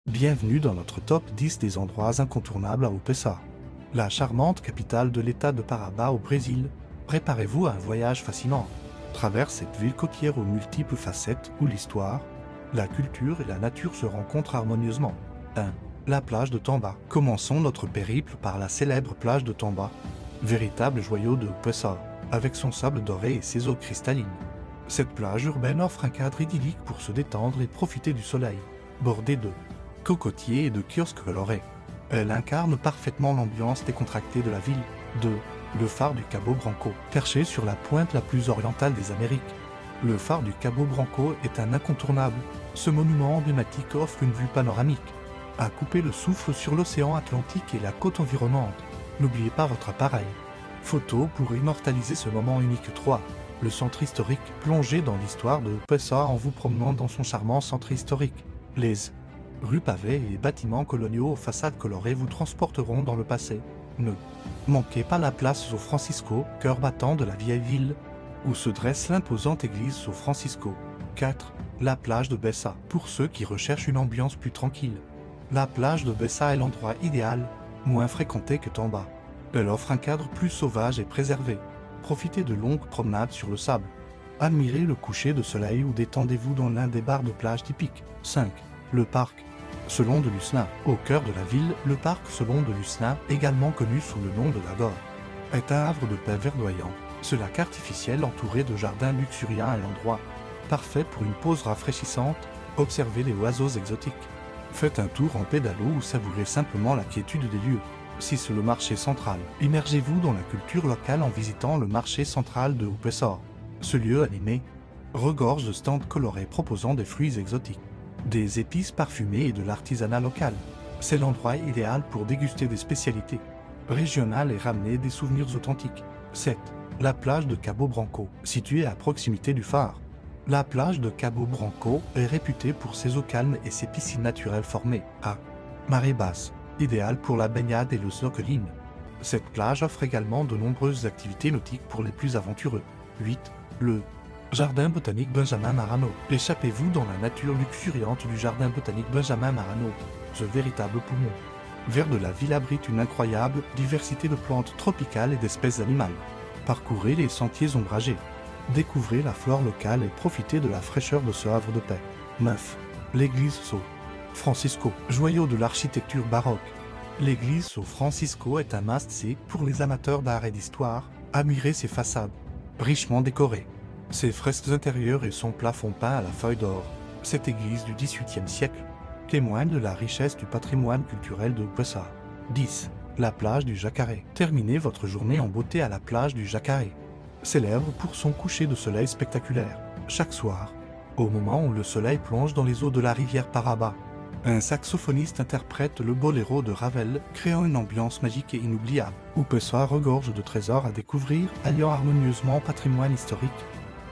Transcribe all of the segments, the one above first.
Bienvenue dans notre top 10 des endroits incontournables à Upesa, la charmante capitale de l'état de Pará au Brésil. Préparez-vous à un voyage fascinant. Traverse cette ville côtière aux multiples facettes où l'histoire, la culture et la nature se rencontrent harmonieusement. 1. La plage de Tamba. Commençons notre périple par la célèbre plage de Tamba, véritable joyau de Upesa, avec son sable doré et ses eaux cristallines. Cette plage urbaine offre un cadre idyllique pour se détendre et profiter du soleil, bordée de cocotiers et de kiosques colorés. Elle incarne parfaitement l'ambiance décontractée de la ville. 2. Le phare du Cabo Branco. Perché sur la pointe la plus orientale des Amériques, le phare du Cabo Branco est un incontournable. Ce monument emblématique offre une vue panoramique à couper le souffle sur l'océan Atlantique et la côte environnante. N'oubliez pas votre appareil photo pour immortaliser ce moment unique. 3. Le centre historique. Plongez dans l'histoire de Upesa en vous promenant dans son charmant centre historique. Les rues pavées et bâtiments coloniaux aux façades colorées vous transporteront dans le passé. Ne manquez pas la place São Francisco, cœur battant de la vieille ville, où se dresse l'imposante église São Francisco. 4. La plage de Bessa. Pour ceux qui recherchent une ambiance plus tranquille, la plage de Bessa est l'endroit idéal, moins fréquenté que Tamba. Elle offre un cadre plus sauvage et préservé. Profitez de longues promenades sur le sable. Admirez le coucher de soleil ou détendez-vous dans l'un des bars de plage typiques. 5. Le parc Selon de Lucena. Au cœur de la ville, le parc Selon de Lucena, également connu sous le nom de Lagoa, est un havre de paix verdoyant. Ce lac artificiel entouré de jardins luxuriants est l'endroit parfait pour une pause rafraîchissante. Observez les oiseaux exotiques. Faites un tour en pédalo ou savourez simplement la quiétude des lieux. 6. Le marché central. Immergez-vous dans la culture locale en visitant le marché central de Upesa. Ce lieu animé regorge de stands colorés proposant des fruits exotiques, des épices parfumées et de l'artisanat local. C'est l'endroit idéal pour déguster des spécialités régionales et ramener des souvenirs authentiques. 7. La plage de Cabo Branco. Située à proximité du phare, la plage de Cabo Branco est réputée pour ses eaux calmes et ses piscines naturelles formées à marée basse, idéale pour la baignade et le snorkeling. Cette plage offre également de nombreuses activités nautiques pour les plus aventureux. 8. Le Jardin botanique Benjamin Marano. Échappez-vous dans la nature luxuriante du Jardin botanique Benjamin Marano. Ce véritable poumon vert de la ville abrite une incroyable diversité de plantes tropicales et d'espèces animales. Parcourez les sentiers ombragés, découvrez la flore locale et profitez de la fraîcheur de ce havre de paix. 9. L'église São Francisco. Joyau de l'architecture baroque, l'église São Francisco est un must-see pour les amateurs d'art et d'histoire. Admirez ses façades richement décorées, ses fresques intérieures et son plafond peint à la feuille d'or. Cette église du XVIIIe siècle témoigne de la richesse du patrimoine culturel de Upesa. 10. La plage du Jacaré. Terminez votre journée en beauté à la plage du Jacaré, célèbre pour son coucher de soleil spectaculaire. Chaque soir, au moment où le soleil plonge dans les eaux de la rivière Paraba, un saxophoniste interprète le boléro de Ravel, créant une ambiance magique et inoubliable. Upesa regorge de trésors à découvrir, alliant harmonieusement patrimoine historique,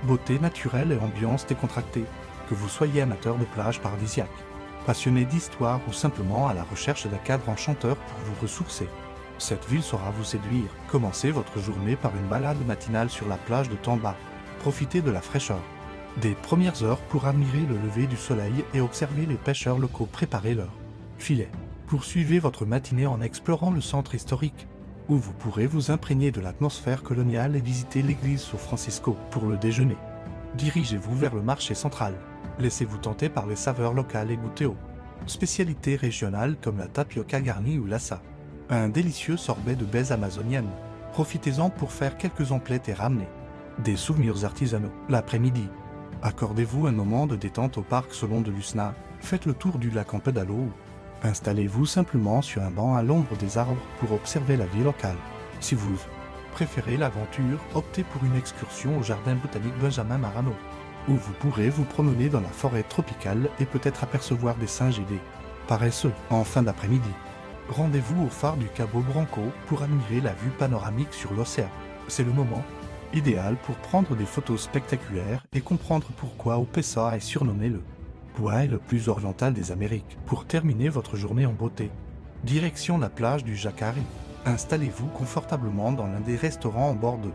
beauté naturelle et ambiance décontractée. Que vous soyez amateur de plage paradisiaque, passionné d'histoire ou simplement à la recherche d'un cadre enchanteur pour vous ressourcer, cette ville saura vous séduire. Commencez votre journée par une balade matinale sur la plage de Tamba. Profitez de la fraîcheur des premières heures pour admirer le lever du soleil et observer les pêcheurs locaux préparer leurs filets. Poursuivez votre matinée en explorant le centre historique, où vous pourrez vous imprégner de l'atmosphère coloniale et visiter l'église São Francisco. Pour le déjeuner, dirigez-vous vers le marché central. Laissez-vous tenter par les saveurs locales et goûtez aux spécialités régionales comme la tapioca garnie ou l'assa, un délicieux sorbet de baies amazoniennes. Profitez-en pour faire quelques emplettes et ramener des souvenirs artisanaux. L'après-midi, accordez-vous un moment de détente au parc Selon de Lucena. Faites le tour du lac en pédalo ou installez-vous simplement sur un banc à l'ombre des arbres pour observer la vie locale. Si vous préférez l'aventure, optez pour une excursion au jardin botanique Benjamin Marano, où vous pourrez vous promener dans la forêt tropicale et peut-être apercevoir des singes et des paresseux. En fin d'après-midi, rendez-vous au phare du Cabo Branco pour admirer la vue panoramique sur l'océan. C'est le moment idéal pour prendre des photos spectaculaires et comprendre pourquoi Upesa est surnommé le point le plus oriental des Amériques. Pour terminer votre journée en beauté, direction la plage du Jacaré. Installez-vous confortablement dans l'un des restaurants en bord de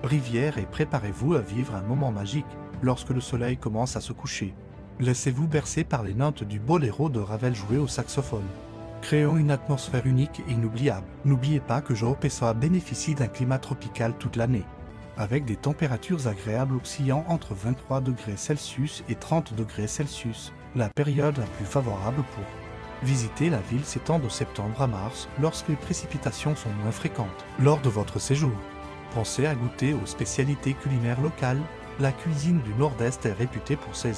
rivière et préparez-vous à vivre un moment magique lorsque le soleil commence à se coucher. Laissez-vous bercer par les notes du boléro de Ravel joué au saxophone. Créons une atmosphère unique et inoubliable. N'oubliez pas que João Pessoa bénéficie d'un climat tropical toute l'année, avec des températures agréables oscillant entre 23 degrés Celsius et 30 degrés Celsius. La période la plus favorable pour visiter la ville s'étend de septembre à mars, lorsque les précipitations sont moins fréquentes. Lors de votre séjour, pensez à goûter aux spécialités culinaires locales. La cuisine du Nord-Est est réputée pour ses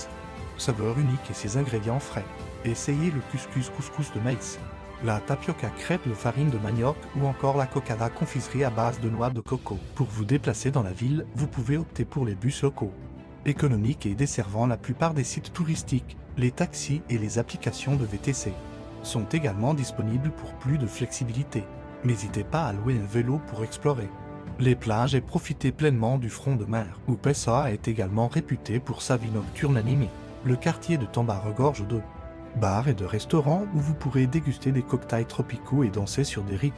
saveurs uniques et ses ingrédients frais. Essayez le couscous de maïs, la tapioca crêpe de farine de manioc ou encore la cocada confiserie à base de noix de coco. Pour vous déplacer dans la ville, vous pouvez opter pour les bus locaux, économiques et desservant la plupart des sites touristiques. Les taxis et les applications de VTC sont également disponibles pour plus de flexibilité. N'hésitez pas à louer un vélo pour explorer les plages et profiter pleinement du front de mer, où Pessoa est également réputé pour sa vie nocturne animée. Le quartier de Tamba regorge de bars et de restaurants où vous pourrez déguster des cocktails tropicaux et danser sur des rythmes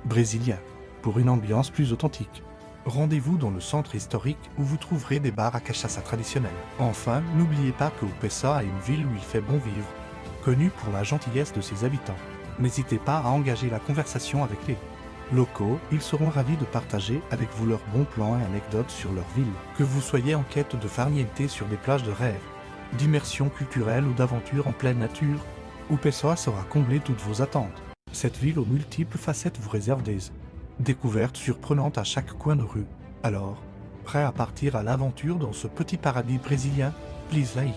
brésiliens pour une ambiance plus authentique. Rendez-vous dans le centre historique où vous trouverez des bars à cachaça traditionnels. Enfin, n'oubliez pas que Pessoa est une ville où il fait bon vivre, connue pour la gentillesse de ses habitants. N'hésitez pas à engager la conversation avec les locaux, ils seront ravis de partager avec vous leurs bons plans et anecdotes sur leur ville. Que vous soyez en quête de farniente sur des plages de rêve, d'immersion culturelle ou d'aventure en pleine nature, Pessoa saura combler toutes vos attentes. Cette ville aux multiples facettes vous réserve des découvertes surprenantes à chaque coin de rue. Alors, prêt à partir à l'aventure dans ce petit paradis brésilien? Please like,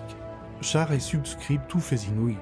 share et subscribe to Faisinoui.